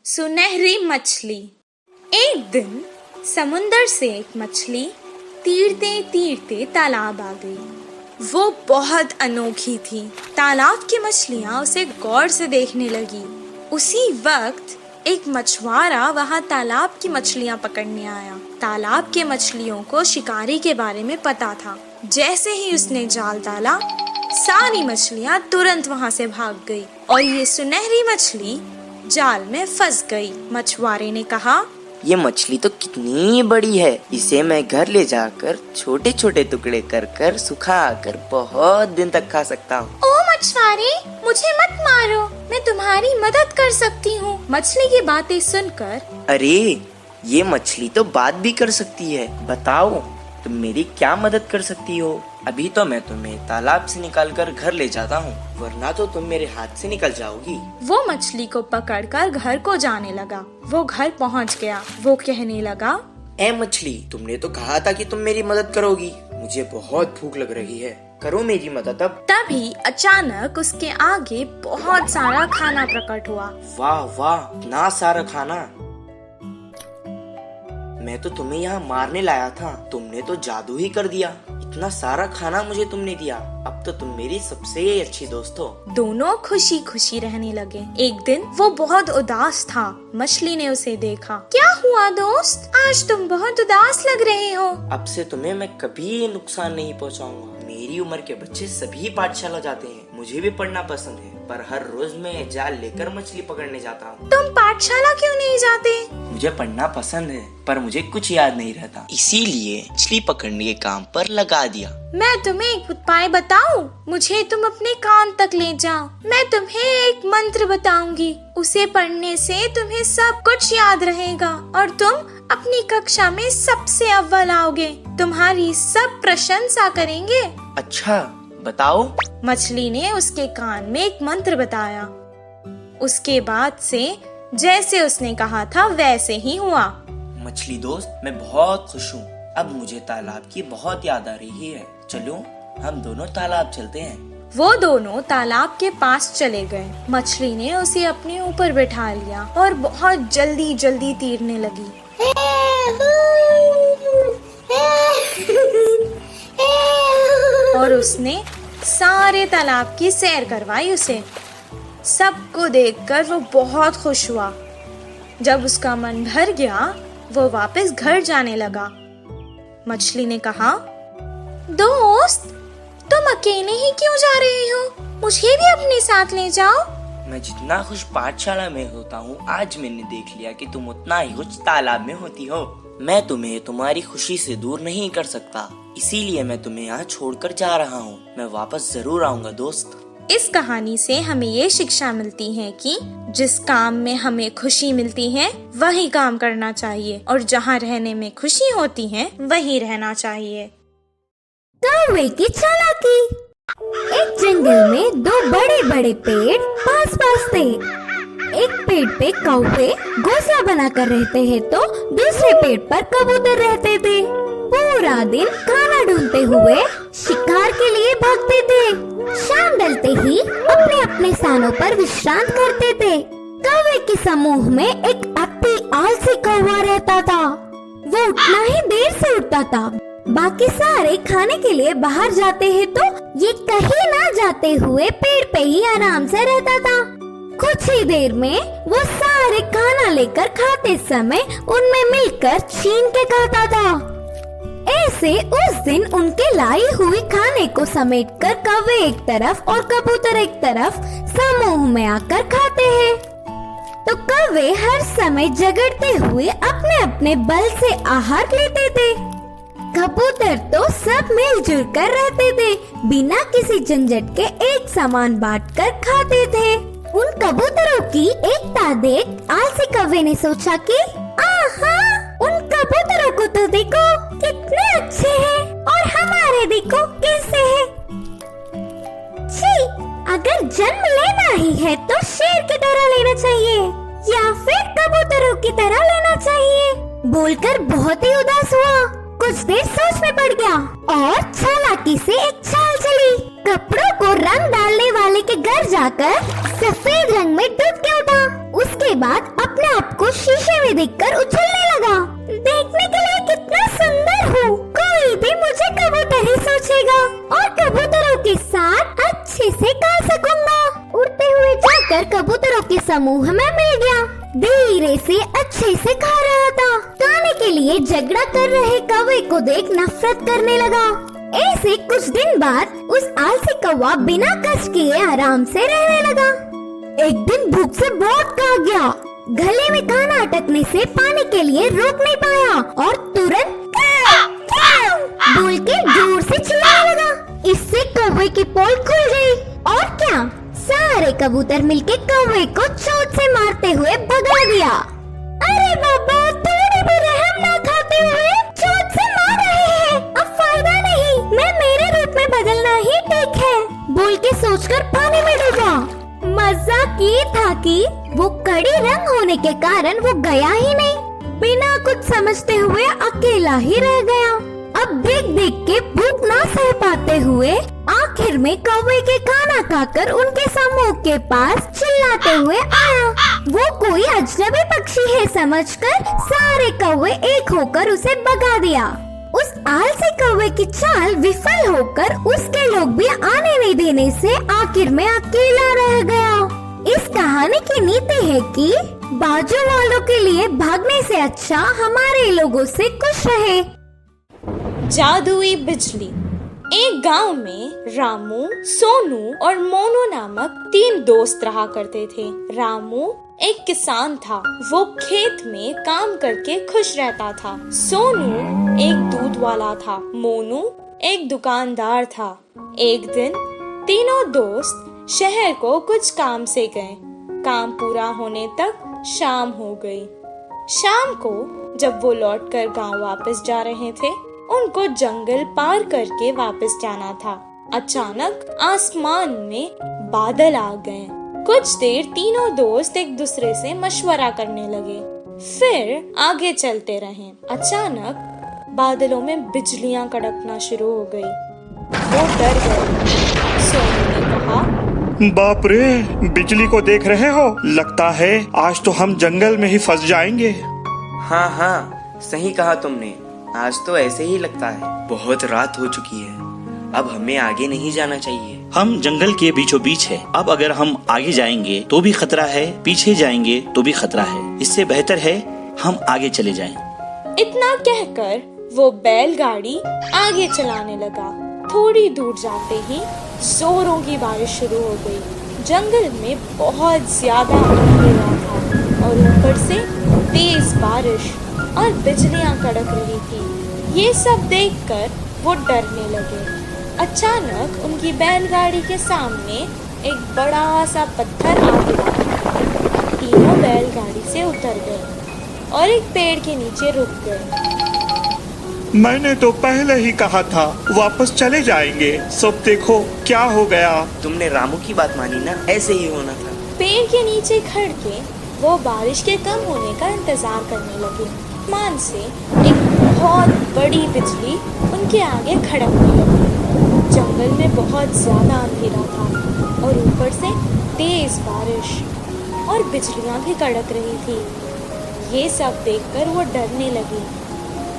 सुनहरी मछली। एक दिन समुंदर से एक मछली तीरते तीरते तालाब आ गई। वो बहुत अनोखी थी। तालाब की मछलियाँ उसे गौर से देखने लगी। उसी वक्त एक मछुआरा वहाँ तालाब की मछलियाँ पकड़ने आया। तालाब के मछलियों को शिकारी के बारे में पता था। जैसे ही उसने जाल डाला, सारी मछलियाँ तुरंत वहाँ से भाग गई और ये सुनहरी मछली जाल में फंस गई। मछुआरे ने कहा, ये मछली तो कितनी बड़ी है, इसे मैं घर ले जाकर छोटे छोटे टुकड़े कर कर सुखा कर बहुत दिन तक खा सकता हूँ। ओ मछुआरे, मुझे मत मारो, मैं तुम्हारी मदद कर सकती हूँ। मछली की बातें सुनकर, अरे ये मछली तो बात भी कर सकती है, बताओ तुम मेरी क्या मदद कर सकती हो? अभी तो मैं तुम्हें तालाब से निकालकर घर ले जाता हूँ, वरना तो तुम मेरे हाथ से निकल जाओगी। वो मछली को पकड़कर घर को जाने लगा। वो घर पहुँच गया। वो कहने लगा, ए मछली, तुमने तो कहा था कि तुम मेरी मदद करोगी। मुझे बहुत भूख लग रही है, करो मेरी मदद अब। तभी अचानक उसके आगे बहुत सारा खाना प्रकट हुआ। वाह वाह, इतना सारा खाना! मैं तो तुम्हें यहाँ मारने लाया था, तुमने तो जादू ही कर दिया। इतना सारा खाना मुझे तुमने दिया, अब तो तुम मेरी सबसे अच्छी दोस्त हो। दोनों खुशी खुशी रहने लगे। एक दिन वो बहुत उदास था। मछली ने उसे देखा। क्या हुआ दोस्त, आज तुम बहुत उदास लग रहे हो। अब से तुम्हें मैं कभी नुकसान नहीं पहुँचाऊंगा। मेरी उम्र के बच्चे सभी पाठशाला जाते हैं, मुझे भी पढ़ना पसंद है, पर हर रोज मैं जाल लेकर मछली पकड़ने जाता हूँ। तुम पाठशाला क्यों नहीं जाते? मुझे पढ़ना पसंद है, पर मुझे कुछ याद नहीं रहता, इसीलिए मछली पकड़ने के काम पर लगा दिया। मैं तुम्हें एक उपाय बताऊं? मुझे तुम अपने कान तक ले जाओ। मैं तुम्हें एक मंत्र बताऊंगी, उसे पढ़ने से तुम्हें सब कुछ याद रहेगा और तुम अपनी कक्षा में सबसे अव्वल आओगे। तुम्हारी सब प्रशंसा करेंगे। अच्छा, बताओ। मछली ने उसके कान में एक मंत्र बताया। उसके बाद से जैसे उसने कहा था वैसे ही हुआ। मछली दोस्त, मैं बहुत खुश हूँ। अब मुझे तालाब की बहुत याद आ रही है। चलो हम दोनों तालाब चलते हैं। वो दोनों तालाब के पास चले गए। मछली ने उसे अपने ऊपर बैठा लिया और बहुत जल्दी जल्दी तैरने लगी। और उसने सारे तालाब की सैर करवाई उसे। सबको देखकर वो बहुत खुश हुआ। जब उसका मन भर गया, वो वापस घर जाने लगा। मछली ने कहा, दोस्त, तुम अकेले ही क्यों जा रहे हो? मुझे भी अपने साथ ले जाओ। मैं जितना खुश पाठशाला में होता हूँ, आज मैंने देख लिया कि तुम उतना ही खुश तालाब में होती हो। मैं तुम्हें तुम्हारी खुशी से दूर नहीं कर सकता, इसीलिए मैं तुम्हें यहाँ छोड़कर जा रहा हूँ। मैं वापस जरूर आऊँगा दोस्त। इस कहानी से हमें ये शिक्षा मिलती है कि जिस काम में हमें खुशी मिलती है वही काम करना चाहिए और जहाँ रहने में खुशी होती है वही रहना चाहिए। कौवे की चालाकी। एक जंगल में दो बड़े बड़े पेड़ पास पास थे। एक पेड़ पे कौवे घोंसला बनाकर रहते हैं तो दूसरे पेड़ पर कबूतर रहते थे। पूरा दिन खाना ढूंढते हुए शिकार के लिए भागते थे। शाम ढलते ही अपने अपने स्थानों पर विश्राम करते थे। कौवे के समूह में एक अति आलसी कौवा रहता था। वो उठना ही देर से उठता था। बाकी सारे खाने के लिए बाहर जाते हैं तो ये कहीं ना जाते हुए पेड़ पे ही आराम से रहता था। कुछ ही देर में वो सारे खाना लेकर खाते समय उनमें मिलकर छीन के खाता था। ऐसे उस दिन उनके लाई हुई खाने को समेटकर कौवे एक तरफ और कबूतर एक तरफ समूह में आकर खाते हैं। तो कौवे हर समय झगड़ते हुए अपने अपने बल से आहार लेते थे। कबूतर तो सब मिलजुल कर रहते थे, बिना किसी झंझट के एक सामान बांटकर खाते थे। उन कबूतरों की एकता देख आलसी कौवे ने सोचा कि आहा, उन कबूतरों को तो देखो कितने अच्छे हैं और हमारे देखो कैसे हैं। छी, अगर जन्म लेना ही है तो शेर की तरह लेना चाहिए या फिर कबूतरों की तरह लेना चाहिए। बोलकर बहुत ही उदास हुआ। कुछ देर सोच में पड़ गया और चालाकी से एक चाल चली। कपड़ों को रंग डालने वाले के घर जाकर सफेद रंग में डूब के उठा। उसके बाद अपने आप को शीशे में देखकर उछलने लगा। देखने के लिए कितना सुंदर हूँ, कोई भी मुझे कबूतर ही सोचेगा और कबूतरों के साथ अच्छे से गा सकूंगा। उड़ते हुए जाकर कबूतरों के समूह में मिल गया। धीरे से अच्छे से गा रहा था। गाने के लिए झगड़ा कर रहे कौवे को देख नफरत करने लगा। ऐसे कुछ दिन बाद उस आलसी कौवा बिना कष्ट किए आराम से रहने लगा। एक दिन भूख से बहुत भाग गया। गले में खाना अटकने से पानी के लिए रोक नहीं पाया और तुरंत बोल के जोर से चिल्लाने लगा। इससे कौवे की पोल खुल गई और क्या, सारे कबूतर मिलके कौवे को चोट से मारते हुए भगा दिया। अरे बाबा, थोड़ी भी रहम ना खाते हुए चोट से मार रहे हैं। अब फायदा नहीं, मैं मेरे रूप में बदलना ही ठीक है, बोल के सोचकर पानी में डूबा। मजाक ये था कि वो कड़ी रंग होने के कारण वो गया ही नहीं। बिना कुछ समझते हुए अकेला ही रह गया। अब देख देख के भूख ना सह पाते हुए आखिर में कौवे के खाना खाकर उनके समूह के पास चिल्लाते हुए आया। वो कोई अजनबी पक्षी है समझकर सारे कौवे एक होकर उसे भगा दिया। उस आलसी कौवे की चाल विफल होकर उसके लोग भी आने नहीं देने से आखिर में अकेला रह गया। इस कहानी की नीति है कि बाजू वालों के लिए भागने से अच्छा हमारे लोगों से खुश रहे। जादुई बिजली। एक गांव में रामू, सोनू और मोनू नामक 3 दोस्त रहा करते थे। रामू एक किसान था, वो खेत में काम करके खुश रहता था। सोनू एक दूध वाला था, मोनू एक दुकानदार था। एक दिन तीनों दोस्त शहर को कुछ काम से गए। काम पूरा होने तक शाम हो गई। शाम को जब वो लौटकर गांव वापस जा रहे थे, उनको जंगल पार करके वापस जाना था। अचानक आसमान में बादल आ गए। कुछ देर तीनों दोस्त एक दूसरे से मशवरा करने लगे, फिर आगे चलते रहे। अचानक बादलों में बिजलियां कड़कना शुरू हो गई। वो डर गए। सोनू ने कहा, बाप रे, बिजली को देख रहे हो? लगता है आज तो हम जंगल में ही फंस जाएंगे। हाँ हाँ, सही कहा तुमने। आज तो ऐसे ही लगता है। बहुत रात हो चुकी है, अब हमें आगे नहीं जाना चाहिए। हम जंगल के बीचों बीच है। अब अगर हम आगे जाएंगे तो भी खतरा है, पीछे जाएंगे तो भी खतरा है। इससे बेहतर है हम आगे चले जाएं। इतना कहकर वो बैलगाड़ी आगे चलाने लगा। थोड़ी दूर जाते ही जोरों की बारिश शुरू हो गई। जंगल में बहुत ज्यादा अंधेरा था और ऊपर से तेज बारिश और बिजलियां कड़क रही थी। ये सब देखकर वो डरने लगे। अचानक उनकी बैलगाड़ी के सामने एक बड़ा सा पत्थर आ गिरा। तीनों बैलगाड़ी से उतर गए और एक पेड़ के नीचे रुक गए। मैंने तो पहले ही कहा था वापस चले जाएंगे। सब देखो क्या हो गया। तुमने रामू की बात मानी ना, ऐसे ही होना था। पेड़ के नीचे खड़ के वो बारिश के कम होने का इंतजार करने लगे। आसमान से एक बहुत बड़ी बिजली उनके आगे खड़कने लगी। जंगल में बहुत ज्यादा अंधेरा था और ऊपर से तेज बारिश और बिजलियां भी कड़क रही थी। ये सब देखकर वो डरने लगी।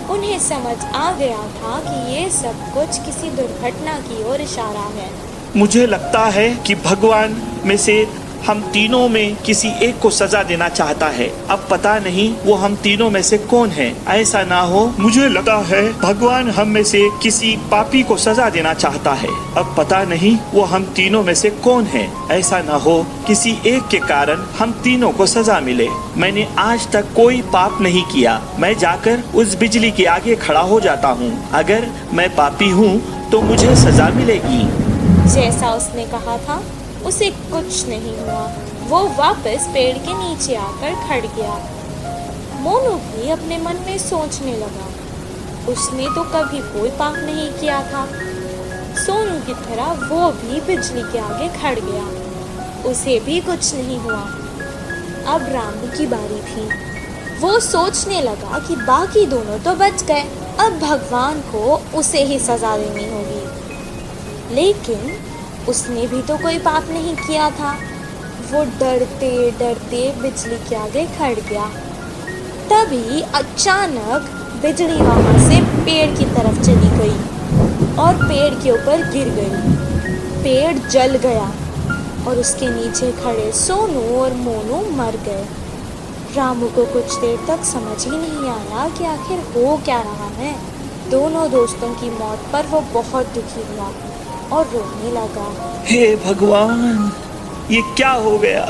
उन्हें समझ आ गया था कि ये सब कुछ किसी दुर्घटना की ओर इशारा है। मुझे लगता है कि भगवान में से हम तीनों में किसी एक को सजा देना चाहता है। अब पता नहीं वो हम तीनों में से कौन है। ऐसा ना हो, मुझे लगता है भगवान हम में से किसी पापी को सजा देना चाहता है। अब पता नहीं वो हम तीनों में से कौन है। ऐसा ना हो किसी एक के कारण हम तीनों को सजा मिले। मैंने आज तक कोई पाप नहीं किया। मैं जाकर उस बिजली के आगे खड़ा हो जाता हूँ। अगर मैं पापी हूँ तो मुझे सजा मिलेगी। जैसा उसने कहा था उसे कुछ नहीं हुआ। वो वापस पेड़ के नीचे आकर खड़ गया। मोनू भी अपने मन में सोचने लगा, उसने तो कभी कोई पाप नहीं किया था। सोनू की तरह वो भी बिजली के आगे खड़ गया, उसे भी कुछ नहीं हुआ। अब रामू की बारी थी। वो सोचने लगा कि बाकी दोनों तो बच गए, अब भगवान को उसे ही सजा देनी होगी। लेकिन उसने भी तो कोई पाप नहीं किया था। वो डरते डरते बिजली के आगे खड़ गया। तभी अचानक बिजली वहां से पेड़ की तरफ चली गई और पेड़ के ऊपर गिर गई। पेड़ जल गया और उसके नीचे खड़े सोनू और मोनू मर गए। रामू को कुछ देर तक समझ ही नहीं आया कि आखिर हो क्या रहा है। दोनों दोस्तों की मौत पर वो बहुत दुखी हुआ और रोने लगा। हे भगवान, ये क्या हो गया?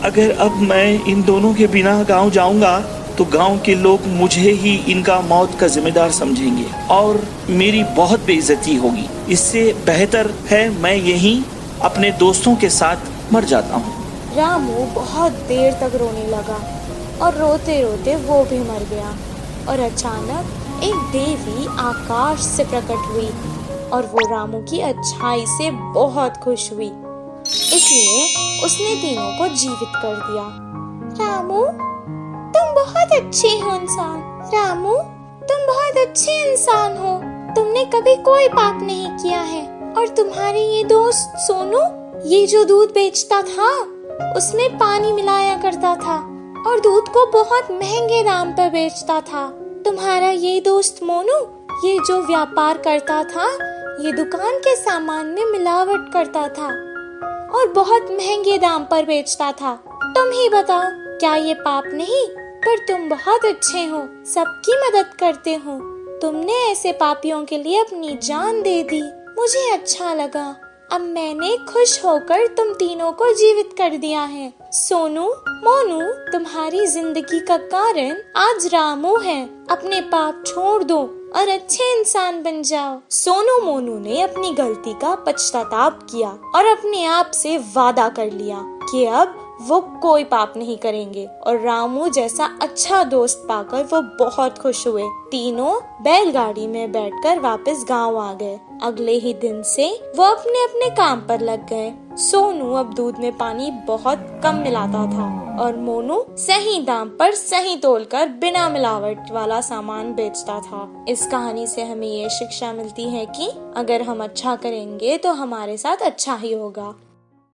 अगर अब मैं इन दोनों के बिना गांव जाऊंगा तो गांव के लोग मुझे ही इनका मौत का जिम्मेदार समझेंगे और मेरी बहुत बेइज्जती होगी। इससे बेहतर है मैं यहीं अपने दोस्तों के साथ मर जाता हूँ। रामू बहुत देर तक रोने लगा और रोते रोते वो भी मर गया। और अचानक एक देवी आकाश से प्रकट हुई और वो रामू की अच्छाई से बहुत खुश हुई, इसलिए उसने तीनों को जीवित कर दिया। रामू, तुम बहुत अच्छे हो इंसान। रामू, तुम बहुत अच्छे इंसान हो। तुमने कभी कोई पाप नहीं किया है। और तुम्हारे ये दोस्त सोनू, ये जो दूध बेचता था उसमें पानी मिलाया करता था और दूध को बहुत महंगे दाम पर बेचता था। तुम्हारा ये दोस्त मोनू, ये जो व्यापार करता था, ये दुकान के सामान में मिलावट करता था और बहुत महंगे दाम पर बेचता था। तुम ही बताओ, क्या ये पाप नहीं? पर तुम बहुत अच्छे हो, सबकी मदद करते हो। तुमने ऐसे पापियों के लिए अपनी जान दे दी। मुझे अच्छा लगा। अब मैंने खुश होकर तुम तीनों को जीवित कर दिया है। सोनू, मोनू, तुम्हारी जिंदगी का कारण आज रामू है। अपने पाप छोड़ दो और अच्छे इंसान बन जाओ। सोनू मोनू ने अपनी गलती का पश्चाताप किया और अपने आप से वादा कर लिया कि अब वो कोई पाप नहीं करेंगे। और रामू जैसा अच्छा दोस्त पाकर वो बहुत खुश हुए। तीनों बैलगाड़ी में बैठकर वापस गांव आ गए। अगले ही दिन से वो अपने अपने काम पर लग गए। सोनू अब दूध में पानी बहुत कम मिलाता था और मोनू सही दाम पर सही तोलकर बिना मिलावट वाला सामान बेचता था। इस कहानी से हमें ये शिक्षा मिलती है कि अगर हम अच्छा करेंगे तो हमारे साथ अच्छा ही होगा।